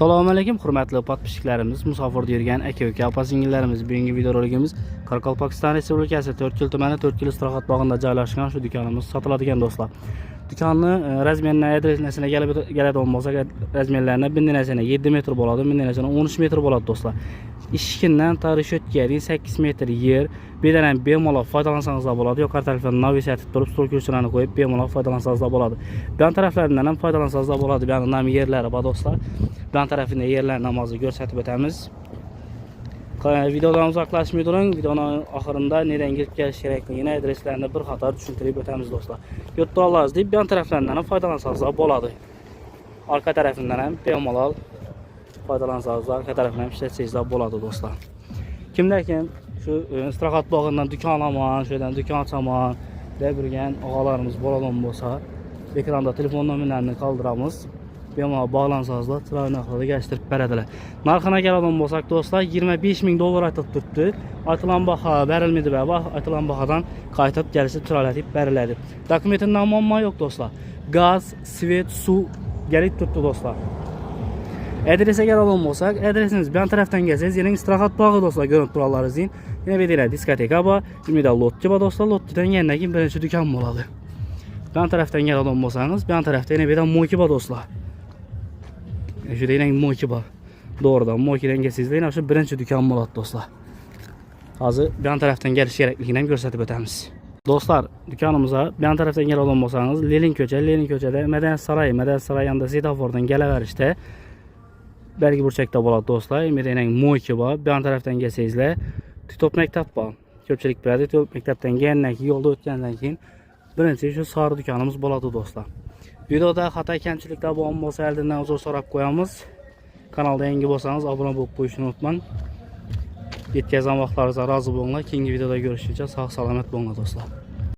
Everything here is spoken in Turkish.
Assalomu alaykum hurmatli podpishchilarimiz, musofirda yurgan aka-uka, opa-singillarimiz. Bugungi videoroligimiz Qoraqalpog'iston Respublikasi 4 tumani 4 istirohat bog'ida joylashgan shu do'konimiz sotiladigan do'stlar. Do'konni razmerining adresini keladigan bo'lsak, razmerlarni bindinasini 7 metr bo'ladi, bindinasini 13 metr bo'ladi do'stlar. Ishkindan tarishotga 8 metr yer, bedanan bemalol foydalansangiz bo'ladi. Yuqori tarafdan navigatsiya turib, stol kursilarni qo'yib bemalol foydalansangiz bo'ladi. Bu taraflaridan ham foydalansangiz bo'ladi. Bu ham yerlari bor do'stlar. Bu tarafida yerlar namozni ko'rsatib o'tamiz. Videodan uzoqlashmay turing. Videoning oxirida nerdan kelib kelish kerakligini, adreslarni bir qator tushuntirib o'tamiz do'stlar. Yo'tdoqlarimiz deb bu taraflaridan ham foydalansangiz bo'ladi. Arka tarafından ham bemalol foydalansangiz, arka tarafdan ishlatsangiz bo'ladi do'stlar. Kimlarkim shu istirohat bog'idan do'kon olaman, shundan do'kon ochaman deb yurgan og'alarimiz bo'ladigan bo'lsa, ekranda telefon nomerlarini qoldiramiz. Bemalol bog'lansangiz, chiroyli narxlarda kelishtirib beradilar. Narxına keladigan bo'lsak do'stlar, $25,000 aytib turibdi. Aytilan baho berilmedi va aytilan bahodan qaytib kelishib chiroylatib beriladi. Dokumentindan muammo yo'q do'stlar. Gaz, svet, suv gelip tuttu dostlar. Adrese keladigan bo'lsak, adresimiz bu tarafdan kelsangiz, yine istirohat bog'i do'stlar, ko'rib turalaringiz. Yine bir deyiladi diskoteka bor, ümida lotchi bor do'stlar, lotchidan yandan keyin birinchi do'kon bo'ladi. Bu tarafdan keladigan bo'lsangiz, bu tarafda yana bir mo'ki bor do'stlar. Shu deyilgan mo'ki bor. Doğrudan mo'kidan kelsangiz, yana shu birinchi do'kon bo'ladi do'stlar. Hozir bu tarafdan kelish kerakligini ham ko'rsatib o'tamiz. Do'stlar, do'konimizga bu tarafdan keladigan bo'lsangiz, Lenin ko'chada Madaniyat saroyi yonida svetofordan kelaverishda belgi burchakda bo'ladi do'stlar. Mening mo'ki bor. Bu tarafdan kelsangizlar, top maktab bor. Ko'pchilik biladi, top maktabdan kelgandan keyin yo'lda o'tgandan keyin birinchi shu sari do'konimiz bo'ladi do'stlar. Videoda xato kamchiliklar bo'lgan bo'lsa, oldindan uzr so'rab qo'yamiz. Kanalda yangi bo'lsangiz obuna bo'lib qo'yishni unutmang. Yetkazgan vaqtlaringizga rozi bo'linglar. Keyingi videoda görüşünce sağ salomat bo'linglar do'stlar.